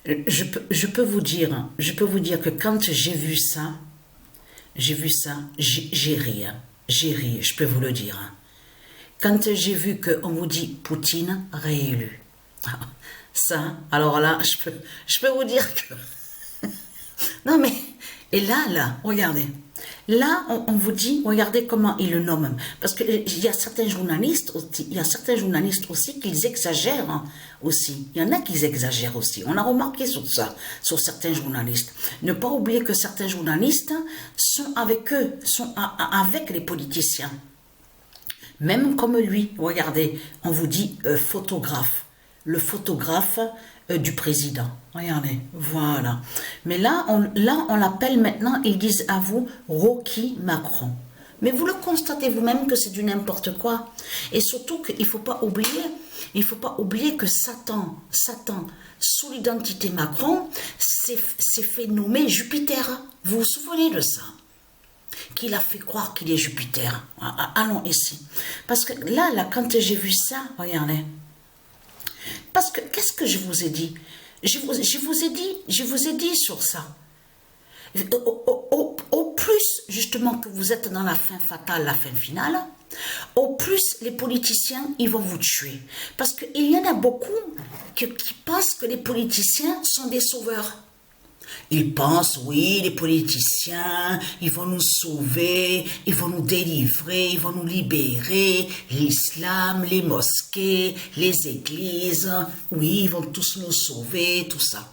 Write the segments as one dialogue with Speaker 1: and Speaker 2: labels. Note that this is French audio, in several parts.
Speaker 1: je peux vous dire, que quand j'ai vu ça, j'ai ri, hein. J'ai ri, je peux vous le dire, hein. Quand j'ai vu qu'on vous dit Poutine réélu, ça, alors là, je peux vous dire que... Non mais, et là, regardez. Là, on vous dit, regardez comment ils le nomment. Parce qu'il y a certains journalistes aussi, qui exagèrent, hein, aussi. Il y en a qui exagèrent aussi. On a remarqué sur ça, sur certains journalistes. Ne pas oublier que certains journalistes sont avec eux, avec les politiciens. Même comme lui, regardez, on vous dit photographe. Le photographe du président. Regardez, voilà. Mais là, on l'appelle maintenant, ils disent à vous, Rocky Macron. Mais vous le constatez vous-même que c'est du n'importe quoi. Et surtout qu'il ne faut pas oublier que Satan, sous l'identité Macron, s'est fait nommer Jupiter. Vous vous souvenez de ça? Qu'il a fait croire qu'il est Jupiter. Allons ici. Parce que là, quand j'ai vu ça, regardez. Parce que, qu'est-ce que je vous ai dit? Je vous ai dit sur ça. Au plus, justement, que vous êtes dans la fin fatale, la fin finale, au plus, les politiciens, ils vont vous tuer. Parce qu'il y en a beaucoup qui pensent que les politiciens sont des sauveurs. Ils pensent, oui, les politiciens, ils vont nous sauver, ils vont nous délivrer, ils vont nous libérer, l'islam, les mosquées, les églises, oui, ils vont tous nous sauver, tout ça.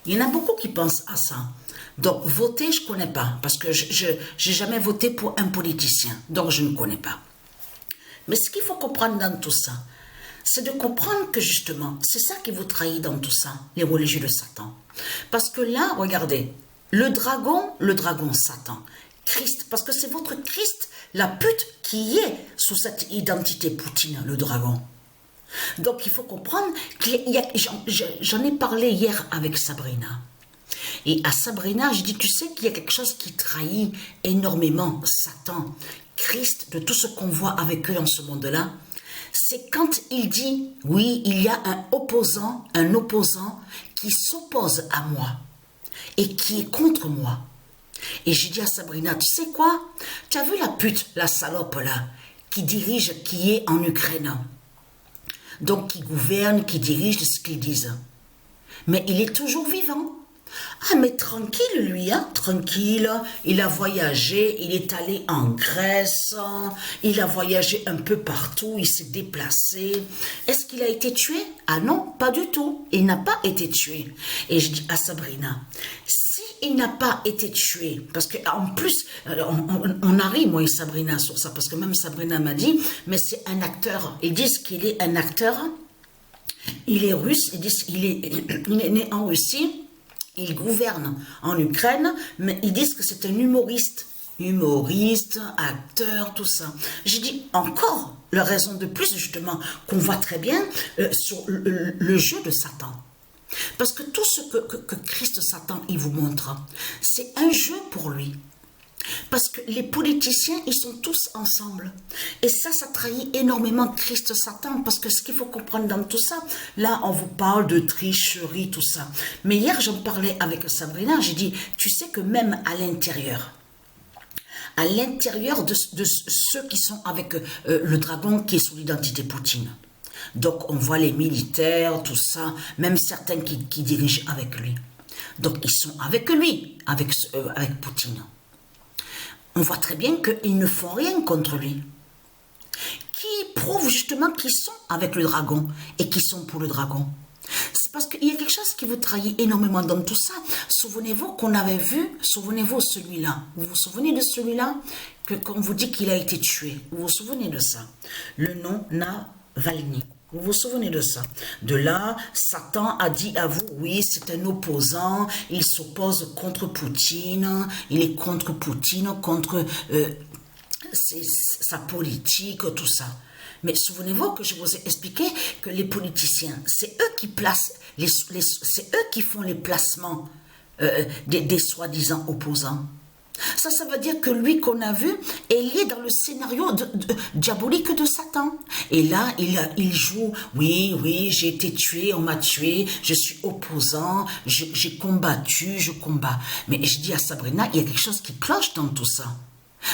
Speaker 1: Il y en a beaucoup qui pensent à ça. Donc, voter, je ne connais pas, parce que je n'ai jamais voté pour un politicien, donc je ne connais pas. Mais ce qu'il faut comprendre dans tout ça, c'est de comprendre que justement, c'est ça qui vous trahit dans tout ça, les religieux de Satan. Parce que là, regardez, le dragon Satan, Christ, parce que c'est votre Christ, la pute, qui est sous cette identité Poutine, le dragon. Donc il faut comprendre j'en ai parlé hier avec Sabrina. Et à Sabrina, je dis, tu sais qu'il y a quelque chose qui trahit énormément Satan, Christ, de tout ce qu'on voit avec eux dans ce monde-là. C'est quand il dit, oui, il y a un opposant qui s'oppose à moi et qui est contre moi. Et j'ai dit à Sabrina, tu sais quoi? Tu as vu la pute, la salope là, qui est en Ukraine. Donc qui gouverne, qui dirige ce qu'ils disent. Mais il est toujours vivant. Ah mais tranquille lui, hein, tranquille, il a voyagé, il est allé en Grèce, il a voyagé un peu partout, il s'est déplacé. Est-ce qu'il a été tué? Ah non, pas du tout, il n'a pas été tué. Et je dis à Sabrina, si il n'a pas été tué, parce qu'en plus, on arrive moi et Sabrina sur ça, parce que même Sabrina m'a dit, mais c'est un acteur, ils disent qu'il est un acteur, il est russe, ils disent qu'il est né en Russie, il gouverne en Ukraine, mais ils disent que c'est un humoriste, acteur, tout ça. J'ai dit encore la raison de plus justement qu'on voit très bien sur le jeu de Satan. Parce que tout ce que Christ Satan il vous montre, c'est un jeu pour lui. Parce que les politiciens, ils sont tous ensemble. Et ça trahit énormément Christ Satan. Parce que ce qu'il faut comprendre dans tout ça, là, on vous parle de tricherie, tout ça. Mais hier, j'en parlais avec Sabrina, j'ai dit, tu sais que même à l'intérieur de ceux qui sont avec le dragon qui est sous l'identité Poutine. Donc, on voit les militaires, tout ça, même certains qui dirigent avec lui. Donc, ils sont avec lui, avec Poutine. On voit très bien qu'ils ne font rien contre lui. Qui prouve justement qu'ils sont avec le dragon et qu'ils sont pour le dragon. C'est parce qu'il y a quelque chose qui vous trahit énormément dans tout ça. Souvenez-vous qu'on avait vu, souvenez-vous celui-là. Vous vous souvenez de celui-là qu'on vous dit qu'il a été tué. Vous vous souvenez de ça. Le nom Navalny. Vous vous souvenez de ça? De là, Satan a dit à vous, oui, c'est un opposant, il s'oppose contre Poutine, il est contre Poutine, contre sa politique, tout ça. Mais souvenez-vous que je vous ai expliqué que les politiciens, c'est eux qui placent, c'est eux qui font les placements des soi-disant opposants. Ça veut dire que lui qu'on a vu est lié dans le scénario diabolique de Satan. Et là, il joue, oui, j'ai été tué, on m'a tué, je suis opposant, j'ai combattu, je combats. Mais je dis à Sabrina, il y a quelque chose qui cloche dans tout ça.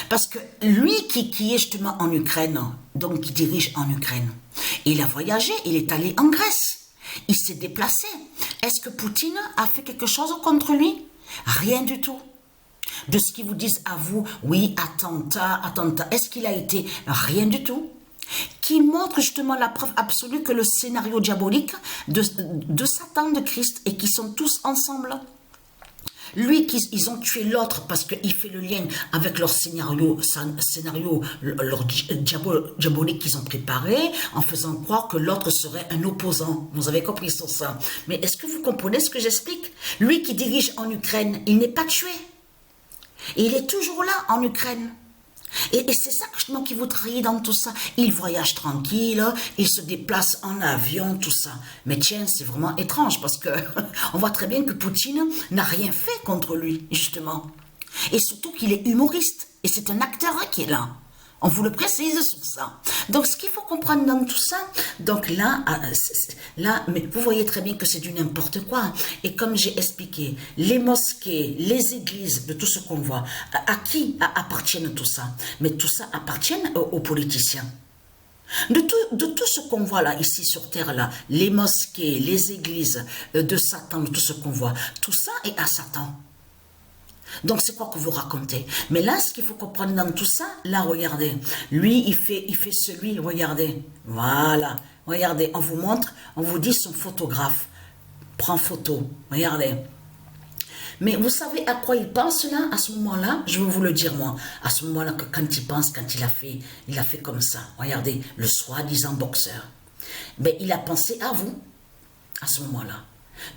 Speaker 1: Parce que lui qui est justement en Ukraine, donc qui dirige en Ukraine, il a voyagé, il est allé en Grèce, il s'est déplacé. Est-ce que Poutine a fait quelque chose contre lui? Rien du tout. De ce qu'ils vous disent à vous, oui, attentat, est-ce qu'il a été? Rien du tout. Qui montre justement la preuve absolue que le scénario diabolique de Satan, de Christ, et qui sont tous ensemble. Lui, ils ont tué l'autre parce qu'il fait le lien avec leur scénario leur diabolique qu'ils ont préparé, en faisant croire que l'autre serait un opposant. Vous avez compris sur ça. Mais est-ce que vous comprenez ce que j'explique? Lui qui dirige en Ukraine, il n'est pas tué. Et il est toujours là en Ukraine. Et c'est ça justement qui vous trahit dans tout ça. Il voyage tranquille, il se déplace en avion, tout ça. Mais tiens, c'est vraiment étrange parce que on voit très bien que Poutine n'a rien fait contre lui, justement. Et surtout qu'il est humoriste. Et c'est un acteur qui est là. On vous le précise sur ça. Donc, ce qu'il faut comprendre dans tout ça, donc là, mais vous voyez très bien que c'est du n'importe quoi. Et comme j'ai expliqué, les mosquées, les églises, de tout ce qu'on voit, à qui appartiennent tout ça? Mais tout ça appartient aux politiciens. De tout ce qu'on voit là, ici sur terre, là, les mosquées, les églises de Satan, de tout ce qu'on voit, tout ça est à Satan. Donc, c'est quoi que vous racontez? Mais là, ce qu'il faut comprendre dans tout ça, là, regardez. Lui, il fait celui, regardez. Voilà. Regardez, on vous montre, on vous dit son photographe. Prends photo. Regardez. Mais vous savez à quoi il pense là, à ce moment-là? Je vais vous le dire, moi. À ce moment-là, que quand il pense, quand il a fait comme ça. Regardez, le soi-disant boxeur. Mais il a pensé à vous, à ce moment-là.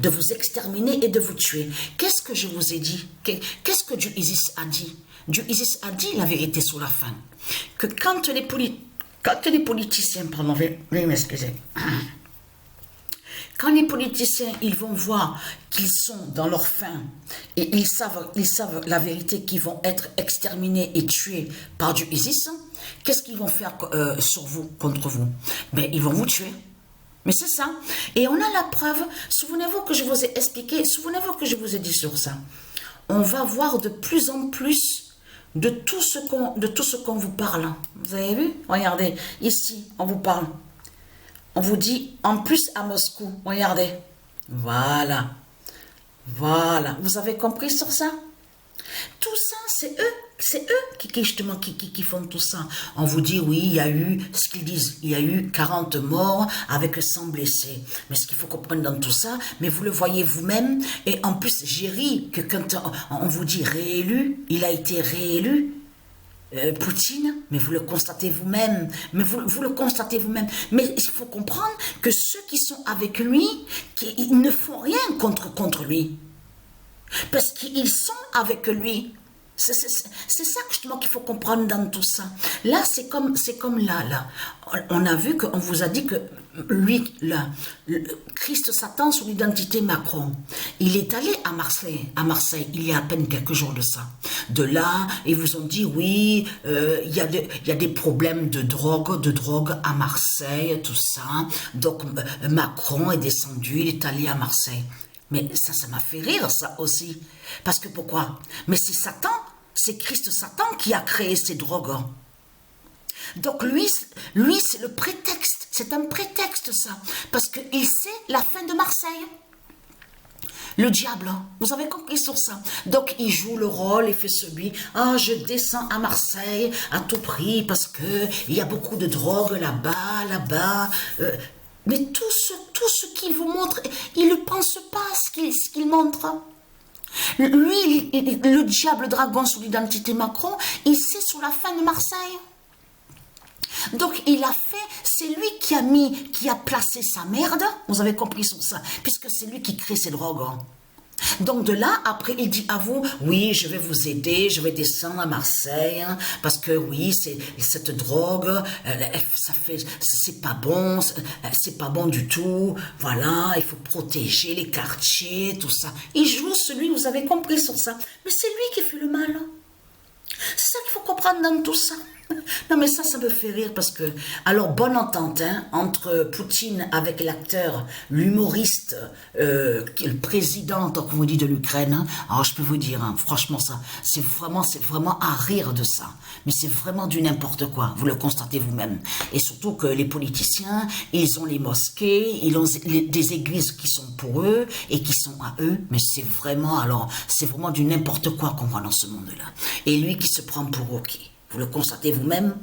Speaker 1: De vous exterminer et de vous tuer. Qu'est-ce que je vous ai dit? Qu'est-ce que Dieu Isis a dit? Dieu Isis a dit la vérité sur la fin. Que quand les politiciens, pardon, veuillez m'excuser. Quand les politiciens, ils vont voir qu'ils sont dans leur fin et ils savent la vérité qu'ils vont être exterminés et tués par Dieu Isis, qu'est-ce qu'ils vont faire sur vous, contre vous? Ben, ils vont vous tuer. Mais c'est ça. Et on a la preuve. Souvenez-vous que je vous ai expliqué, souvenez-vous que je vous ai dit sur ça. On va voir de plus en plus de tout ce qu'on vous parle. Vous avez vu? Regardez, ici, on vous parle. On vous dit, en plus à Moscou, regardez. Voilà. Voilà. Vous avez compris sur ça? Tout ça, c'est eux qui font tout ça. On vous dit, oui, il y a eu, ce qu'ils disent, il y a eu 40 morts avec 100 blessés. Mais ce qu'il faut comprendre dans tout ça, mais vous le voyez vous-même, et en plus, j'ai ri que quand on vous dit réélu, il a été réélu, Poutine, mais vous le constatez vous-même, mais vous le constatez vous-même. Mais il faut comprendre que ceux qui sont avec lui, ils ne font rien contre lui. Parce qu'ils sont avec lui. C'est ça justement qu'il faut comprendre dans tout ça. Là, c'est comme là. On a vu qu'on vous a dit que lui, là, Christ Satan sur l'identité Macron, il est allé à Marseille, il y a à peine quelques jours de ça. De là, ils vous ont dit, oui, il y a des problèmes de drogue à Marseille, tout ça. Donc, Macron est descendu, il est allé à Marseille. Mais ça m'a fait rire, ça aussi. Parce que pourquoi? Mais c'est Satan, c'est Christ Satan qui a créé ces drogues. Donc lui c'est le prétexte, c'est un prétexte ça. Parce qu'il sait la fin de Marseille. Le diable, vous avez compris sur ça. Donc il joue le rôle, il fait celui, je descends à Marseille à tout prix parce que il y a beaucoup de drogue là-bas. Mais tout ce qu'il vous montre, il ne pense pas à ce qu'il montre. Lui, le diable dragon sous l'identité Macron, il sait sur la fin de Marseille. Donc il a fait, c'est lui qui a placé sa merde, vous avez compris sur ça, puisque c'est lui qui crée ces drogues. Donc de là, après, il dit à vous, oui, je vais vous aider, je vais descendre à Marseille, parce que oui, cette drogue, c'est pas bon du tout, voilà, il faut protéger les quartiers, tout ça. Il joue celui, vous avez compris sur ça, mais c'est lui qui fait le mal. C'est ça qu'il faut comprendre dans tout ça. Non mais ça me fait rire parce que, alors bonne entente hein, entre Poutine avec l'acteur, l'humoriste, le président, tant qu'on vous dit de l'Ukraine, hein. Alors je peux vous dire, hein, franchement ça, c'est vraiment à rire de ça. Mais c'est vraiment du n'importe quoi, vous le constatez vous-même. Et surtout que les politiciens, ils ont les mosquées, ils ont des églises qui sont pour eux et qui sont à eux, mais c'est vraiment, alors, c'est vraiment du n'importe quoi qu'on voit dans ce monde-là. Et lui qui se prend pour OK. Vous le constatez vous-même.